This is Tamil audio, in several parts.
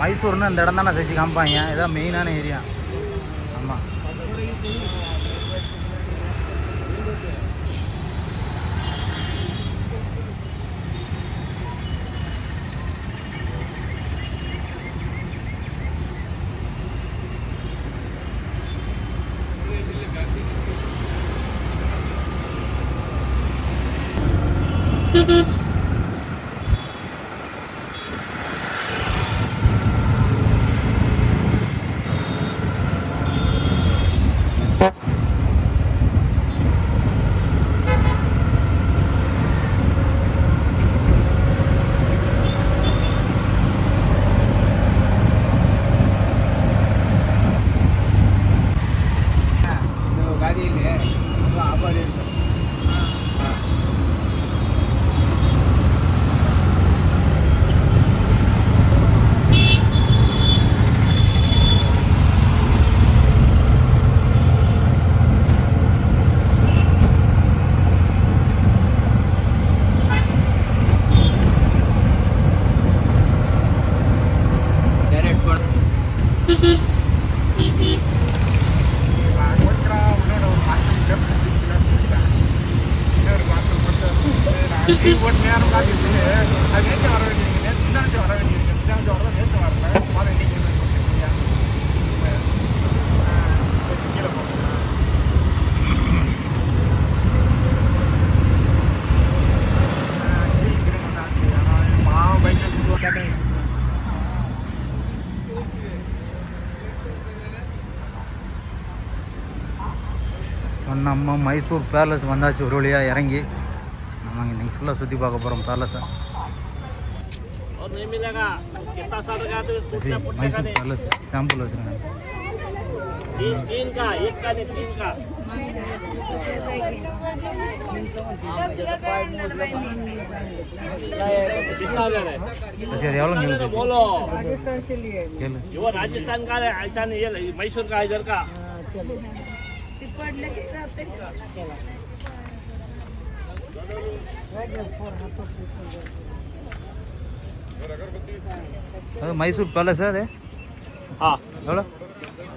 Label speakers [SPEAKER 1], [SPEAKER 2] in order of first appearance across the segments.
[SPEAKER 1] மைசூர்னு அந்த இடம் தானே சசி காமிப்பாங்க, இதான் மெயினான ஏரியா. ஆமாம். நம்ம மைசூர் பேலஸ் வந்தாச்சு. ஒரு வழியாக இறங்கி நம்ம இன்னைக்கு ஃபுல்லாக சுற்றி பார்க்க போகிறோம் பேலஸை. மைசூர் பேலஸ் சாம்பிள் வச்சுருக்காங்க. அது எவ்வளோ கேளு.
[SPEAKER 2] राजस्थान का है, ऐसा नहीं है मैसूर का, इधर का
[SPEAKER 1] அது மைசூர் பேலஸ். அது எவ்வளோ?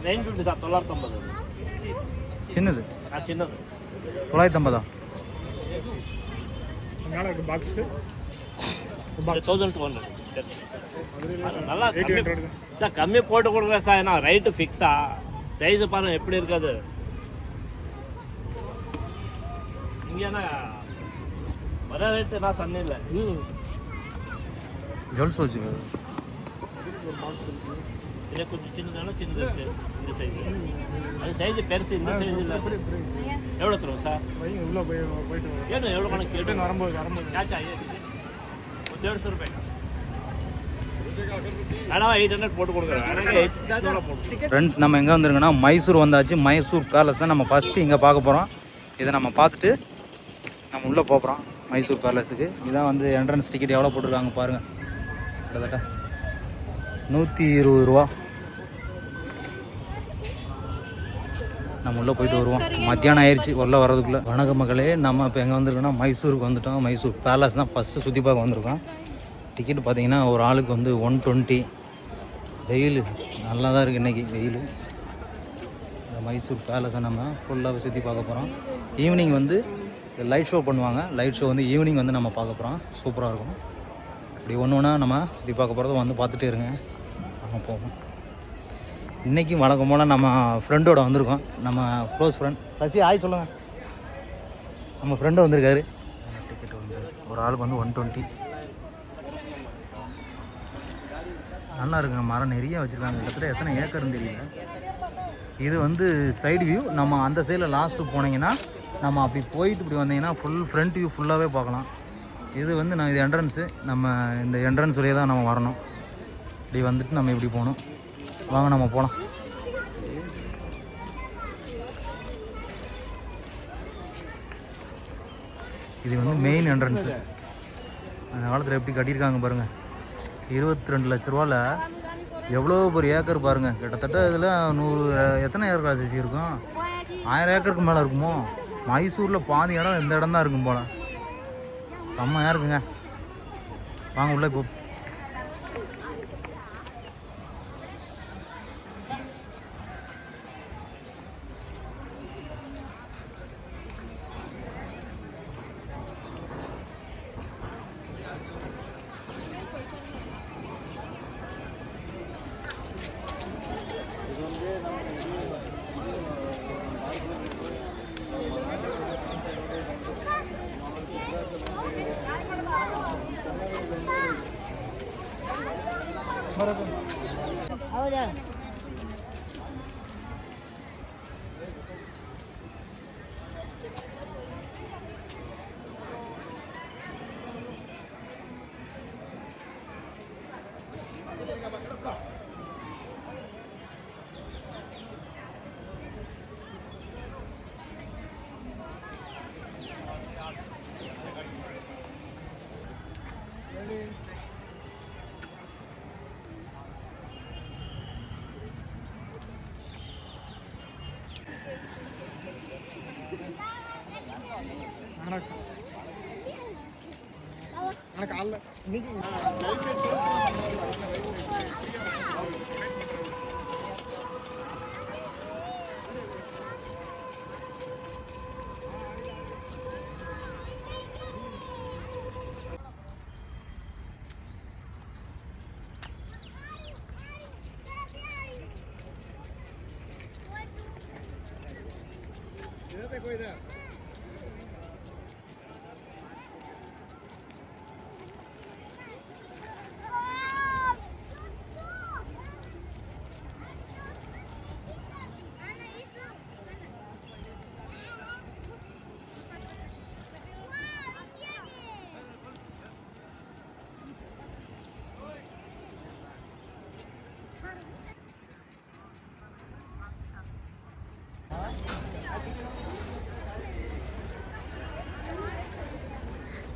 [SPEAKER 2] 950.
[SPEAKER 1] சின்னது
[SPEAKER 2] சின்னது
[SPEAKER 1] 950.
[SPEAKER 2] நல்லா சார் கம்மி போட்டு கொடுங்க சார். ஏன்னா ரைட்டு ஃபிக்ஸா, சைஸு பாருங்க எப்படி இருக்காது. இங்கே என்ன வர ரேட்டு நான் சொன்னில்ல.
[SPEAKER 1] ஜுவல்ஸ் வச்சுக்கோ.
[SPEAKER 2] இதே கொஞ்சம் சின்னதான சின்னது இருக்குது இந்த சைஸு. அது சைஸு பெருசு, இந்த சைஸு இல்லை. எவ்வளோ தருவோம் சார்? ஏன்னு எவ்வளோ கணக்கு கேட்டு வரும்போது கேட்சா 150 ரூபாய்.
[SPEAKER 1] ஃப்ரெண்ட்ஸ், நம்ம எங்கே வந்துருக்கோன்னா மைசூர் வந்தாச்சு. மைசூர் பேலஸ் தான் நம்ம ஃபஸ்ட்டு இங்கே பார்க்க போகிறோம். இதை நம்ம பார்த்துட்டு நம்ம உள்ளே போகிறோம் மைசூர் பேலஸுக்கு. இதான் வந்து என்ட்ரன்ஸ் டிக்கெட் எவ்வளோ போட்டிருக்காங்க பாருங்கள். கிட்டத்தட்ட 120 ரூபா. நம்ம உள்ளே போயிட்டு வருவோம். மத்தியானம் ஆயிடுச்சு உள்ளே வர்றதுக்குள்ளே. வணக்கம் மக்களே, நம்ம இப்போ எங்கே வந்திருக்கோன்னா மைசூருக்கு வந்துட்டோம். மைசூர் பேலஸ் தான் ஃபஸ்ட்டு சுற்றி பார்க்க வந்திருக்கோம். டிக்கெட் பார்த்தீங்கன்னா ஒரு ஆளுக்கு வந்து 120. வெயில் நல்லா தான் இருக்குது இன்றைக்கி வெயில். இந்த மைசூர் பேலஸை நம்ம ஃபுல்லாக சுற்றி பார்க்க போகிறோம். ஈவினிங் வந்து லைட் ஷோ பண்ணுவாங்க. லைட் ஷோ வந்து ஈவினிங் வந்து நம்ம பார்க்க போகிறோம். சூப்பராக இருக்கும். இப்படி ஒன்று ஒன்றா நம்ம சுற்றி பார்க்க போகிறத வந்து பார்த்துட்டே இருங்க. நம்ம போவோம். இன்றைக்கும் வழக்கம் போல் நம்ம ஃப்ரெண்டோட வந்திருக்கோம். நம்ம க்ளோஸ் ஃப்ரெண்ட் சசி ஆய் சொல்லுங்கள். நம்ம ஃப்ரெண்டு வந்திருக்காரு. டிக்கெட் வந்து ஒரு ஆளுக்கு வந்து 120. நல்லா இருக்குங்க. மரம் நிறைய வச்சுருக்காங்க. கிட்டத்தட்ட எத்தனை ஏக்கர்னு தெரியல. இது வந்து சைடு வியூ. நம்ம அந்த சைடில் லாஸ்ட்டு போனீங்கன்னா நம்ம அப்படி போயிட்டு இப்படி வந்தீங்கன்னா ஃபுல் ஃப்ரண்ட் வியூ ஃபுல்லாகவே பார்க்கலாம். இது வந்து இது என்ட்ரன்ஸு. நம்ம இந்த என்ட்ரன்ஸ் வழியே தான் நம்ம வரணும். இப்படி வந்துட்டு நம்ம இப்படி போகணும். வாங்க நம்ம போகலாம். இது வந்து மெயின் என்ட்ரன்ஸு. அந்த காலத்தில் எப்படி கட்டியிருக்காங்க பாருங்கள். 22 லட்ச ரூபாவில் எவ்வளோ ஒரு ஏக்கர் பாருங்கள். கிட்டத்தட்ட இதில் 100 எத்தனை ஏக்கர் ராசி இருக்கும்? 1000 ஏக்கருக்கு மேலே இருக்குமோ? மைசூரில் பாதி இடம் இந்த இடம் தான் இருக்கும் போல். செம்மையாக இருக்குங்க. வாங்க உள்ளே போ.
[SPEAKER 3] ಹೌದಾ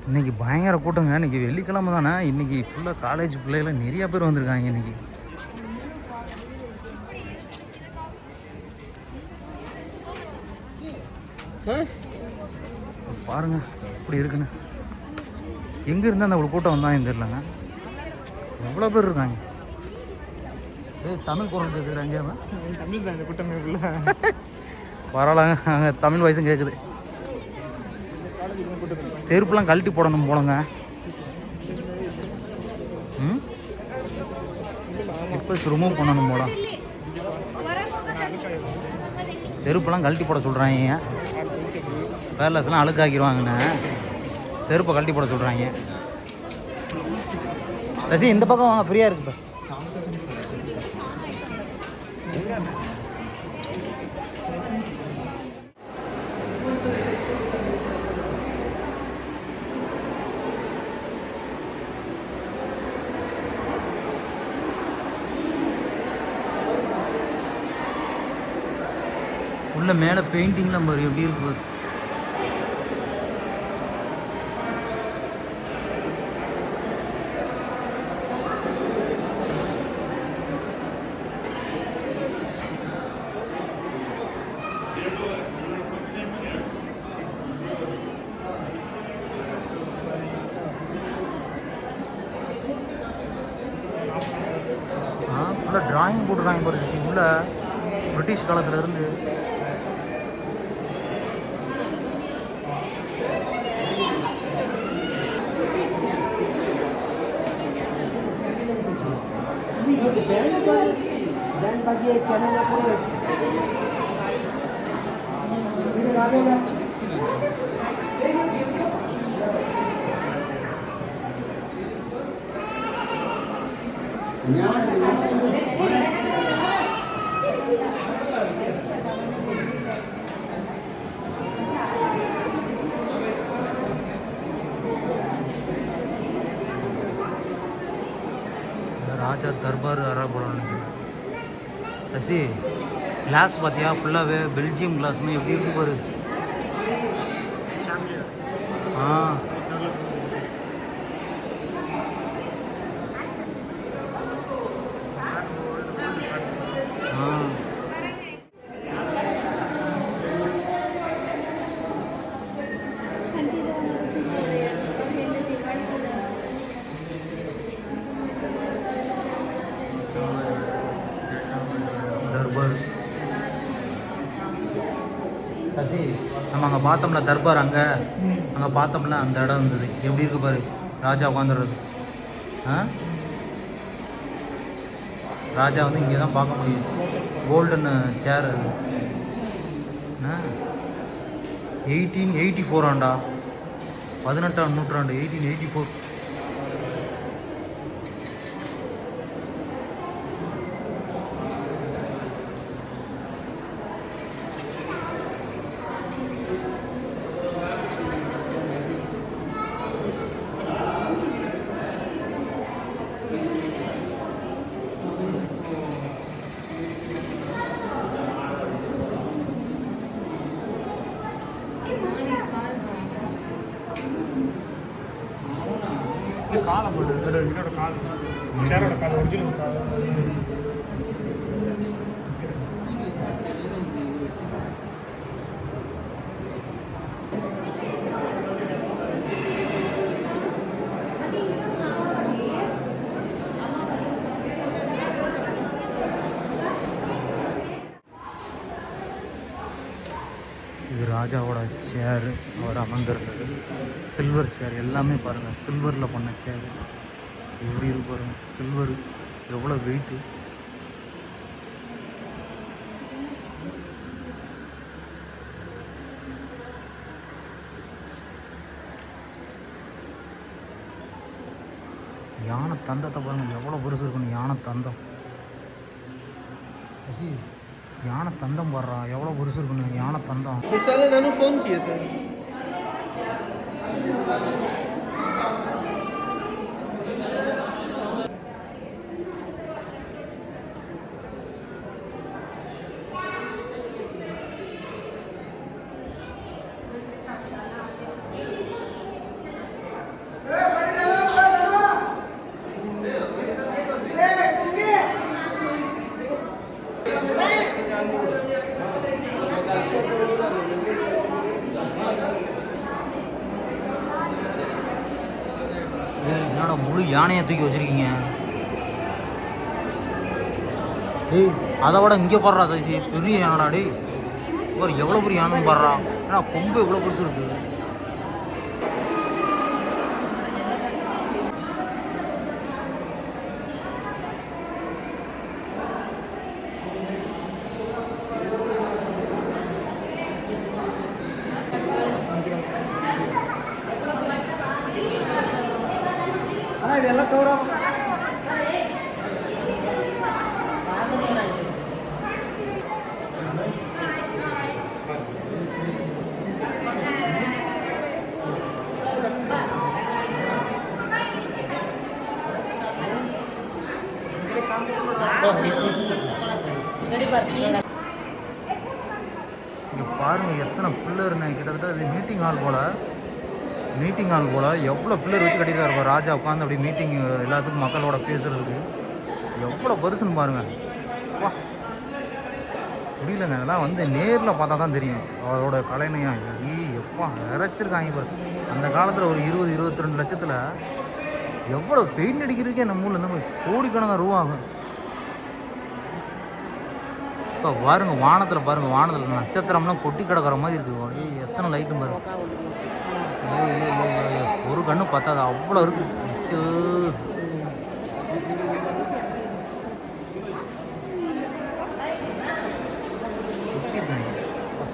[SPEAKER 1] இன்றைக்கி பயங்கர கூட்டங்க. இன்றைக்கி வெள்ளிக்கிழமை தானே. இன்றைக்கி ஃபுல்லாக காலேஜ் பிள்ளைகள் நிறையா பேர் வந்திருக்காங்க இன்றைக்கி. பாருங்கள் இப்படி இருக்குன்னு. எங்கே இருந்தால் அந்த ஒரு கூட்டம் வந்தாங்க தெரியலங்க. எவ்வளோ பேர் இருக்காங்க. தமிழ் குரல் கேட்குது அங்கேயாம. தமிழ் தான் இந்த கூட்டம். பரவாயில்லங்க, அங்கே தமிழ் வயசும் கேட்குது. செருப்புலாம் கழட்டி போடணும் போலங்க. ஸ்லிப்பர்ஸ் ரிமூவ் பண்ணணும் போல. செருப்புலாம் கழட்டி போட சொல்கிறாங்க. பேர்லஸ்லாம் அழுக்காக்கிடுவாங்கண்ணே. செருப்பை கழட்டி போட சொல்கிறாங்க. ரசி இந்த பக்கம் வாங்க, ஃப்ரீயாக இருக்குப்பா. உள்ள மேலே பெயிண்டிங்லாம் பாரு எப்படி இருக்கு. உள்ள டிராயிங் போட்டுருக்காங்க பாரு. உள்ள பிரிட்டிஷ் காலத்துல இருந்து ராஜா தர்பார் அறப்படம். ரசி கிளாஸ் பார்த்தியா? ஃபுல்லாகவே பெல்ஜியம் கிளாஸ்னு எப்படி இருக்கு பாரு. ஆ தர்பார். ரசி நம்ம அங்கே பார்த்தோம்ல தர்பார், அங்கே பார்த்தோம்ல அந்த இடம் இருந்தது. எப்படி இருக்கு பாரு, ராஜா உட்காந்துடுறது. ராஜா வந்து இங்கே தான் பார்க்க முடியும். கோல்டன் சேர் அது. 1884 ஆண்டா, 18ஆம் நூற்றாண்டு, 1884.
[SPEAKER 3] காலை போட்டு இதோட கால் சேரோட கால் ஒரிஜினல் கால்.
[SPEAKER 1] இது ராஜாவோட சேர், அவர் அமர்ந்திருந்தது சில்வர் சேர். எல்லாமே பாருங்கள் சில்வரில் பண்ண சேர். எப்படி இருக்கு பாருங்கள், சில்வர் எவ்வளோ வெயிட்டு. யானை தந்தத்தை பாருங்கள் எவ்வளோ பெருசு இருக்கணும். யானை தந்தம், யானை தந்தம் வர்றா எவ்வளோ பெருசு இருக்கணும். யானை தந்தம்.
[SPEAKER 4] ನಾನು ಫೋನ್ ಕಿಯತೆ
[SPEAKER 1] என்னோட முழு யானையை தூக்கி வச்சிருக்கீங்க. ஏய் அதை விட இங்கே பாடுறா சசி, பெரிய யானடா. டேய் ஒரு எவ்வளோ பெரிய யானைன்னு பாடுறா. ஏன்னா கொம்பு எவ்வளோ பெருசு இருக்கு.
[SPEAKER 4] ಇದೆಲ್ಲ ಕವರ್
[SPEAKER 1] இங்கே பாருங்கள் எத்தனை பில்லர்னு. கிட்டத்தட்ட அது மீட்டிங் ஹால் போல். எவ்வளோ பில்லர் வச்சு கட்டியிருக்காரு பாரு. ராஜா உட்காந்து அப்படியே மீட்டிங் எல்லாத்துக்கும் மக்களோட பேசுகிறதுக்கு எவ்வளோ பெருசுன்னு பாருங்கள். வா முடியலங்க, அதெல்லாம் வந்து நேரில் பார்த்தா தான் தெரியும் அவரோட கலைநயம். எப்பா இறைச்சிருக்காங்க பாரு. அந்த காலத்தில் ஒரு 20-22 லட்சத்தில் எவ்வளோ பெயிண்ட் அடிக்கிறதுக்கே நம்ம ஊரில் இருந்து கோடிக்கணக்கான ரூபா ஆகும். இப்போ பாருங்க வானத்தில் பாருங்கள், வானத்தில் நட்சத்திரம்லாம் கொட்டி கிடக்கிற மாதிரி இருக்குது. எத்தனை லைட்டும் பாருங்க. ஒரு கண்ணு பத்தாது அவ்வளோ இருக்கு.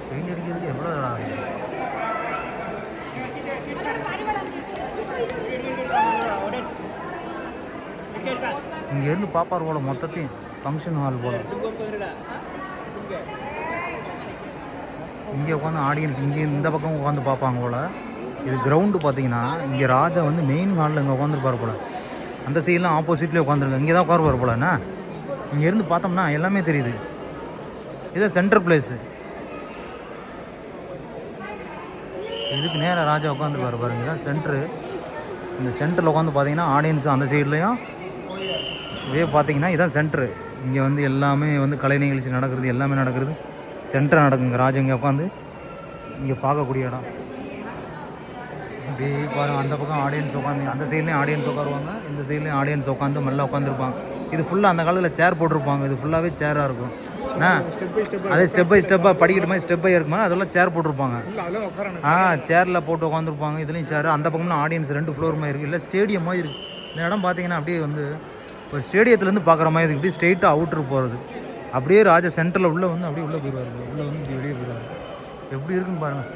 [SPEAKER 1] பெயிண்ட் அடிக்கிறதுக்கு எவ்வளோ ஆகுது. இங்கேருந்து பாப்பார் போல மொத்தத்தையும் ஃபங்க்ஷன் ஹால் போல. இங்கே உட்காந்து ஆடியன்ஸ் இங்கே இந்த பக்கம் உட்காந்து பார்ப்பாங்க போல். இது கிரவுண்டு பார்த்தீங்கன்னா இங்கே ராஜா வந்து மெயின் ஹாலில் இங்கே உட்காந்துருப்பார் போல். அந்த சைட்லாம் ஆப்போசிட்லேயே உட்காந்துருங்க. இங்கே தான் உட்காருவார் போல். என்ன இங்கேருந்து பார்த்தோம்னா எல்லாமே தெரியுது. இதுதான் சென்ட்ரல் பிளேஸு. இதுக்கு நேராக ராஜா உட்காந்துருப்பார் பாருங்க. இதுதான் சென்ட்ரு. இந்த சென்டரில் உட்காந்து பார்த்தீங்கன்னா ஆடியன்ஸ் அந்த சைட்லேயும் இதே பார்த்தீங்கன்னா இதுதான் சென்ட்ரு. இங்கே வந்து எல்லாமே வந்து கலை நிகழ்ச்சி நடக்கிறது, எல்லாமே நடக்கிறது சென்டர் நடக்குங்க. ராஜா இங்கே உட்காந்து இங்கே பார்க்கக்கூடிய இடம். அப்படியே பாருங்கள் அந்த பக்கம் ஆடியன்ஸ் உட்காந்து, அந்த சைட்லேயும் ஆடியன்ஸ் உட்காருவாங்க, இந்த சைட்லேயும் ஆடியன்ஸ் உட்காந்து மெல்ல உட்காந்துருப்பாங்க. இது ஃபுல்லாக அந்த காலத்தில் சேர் போட்டிருப்பாங்க. இது ஃபுல்லாகவே சேராக இருக்கும். அதே ஸ்டெப் பை ஸ்டெப்பாக படிக்கிற மாதிரி ஸ்டெப் பை இருக்குமா, அதெல்லாம் சேர் போட்டிருப்பாங்க. சேரில் போட்டு உட்காந்துருப்பாங்க. இதுலேயும் சேர். அந்த பக்கம்னா ஆடியன்ஸ் 2 ஃப்ளோர் மாதிரி இருக்குது. இல்லை ஸ்டேடியம் மாதிரி இருக்குது. இந்த இடம் பார்த்தீங்கன்னா அப்படியே வந்து ஒரு ஸ்டேடியத்துலேருந்து பார்க்குற மாதிரி இருக்குது. இப்படி ஸ்ட்ரெயிட்டாக அவுட்ரு போகிறது. அப்படியே ராஜா சென்டரில் உள்ளே வந்து அப்படியே உள்ளே போயிடுவார். உள்ளே வந்து இப்படி வெளியே போயிடுவார். எப்படி இருக்குன்னு பாருங்கள்.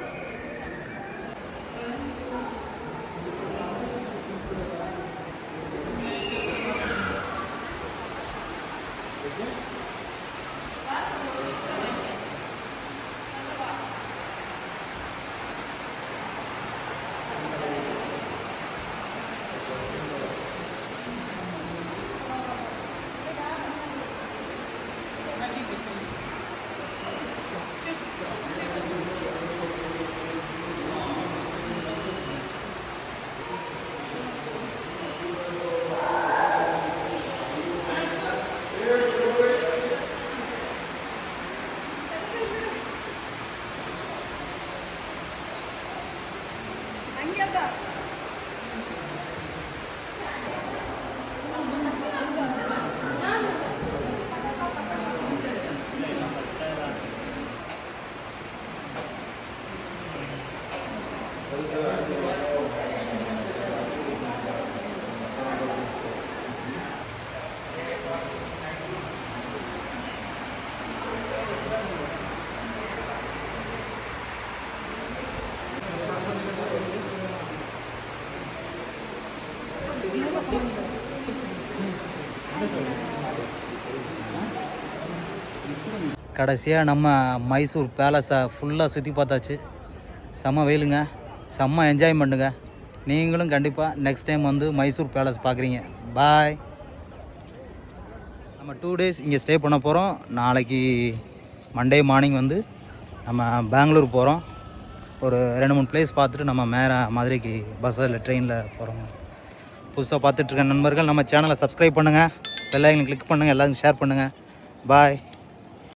[SPEAKER 1] கடைசியாக நம்ம மைசூர் பேலஸை ஃபுல்லாக சுற்றி பார்த்தாச்சு. செம்ம வெயிலுங்க, செம்ம என்ஜாய் பண்ணுங்க. நீங்களும் கண்டிப்பாக நெக்ஸ்ட் டைம் வந்து மைசூர் பேலஸ் பார்க்குறீங்க. பாய். நம்ம 2 days இங்கே ஸ்டே பண்ண போகிறோம். நாளைக்கு மண்டே மார்னிங் வந்து நம்ம பெங்களூர் போகிறோம். ஒரு 2-3 பிளேஸ் பார்த்துட்டு நம்ம மதுரைக்கு பஸ்ஸில் இல்லை ட்ரெயினில் போகிறோங்க. புதுசாக பார்த்துட்ருக்க நண்பர்கள் நம்ம சேனலை சப்ஸ்கிரைப் பண்ணுங்கள், பெல் ஐக்கனை கிளிக் பண்ணுங்கள், எல்லாருக்கும் ஷேர் பண்ணுங்கள். பாய்.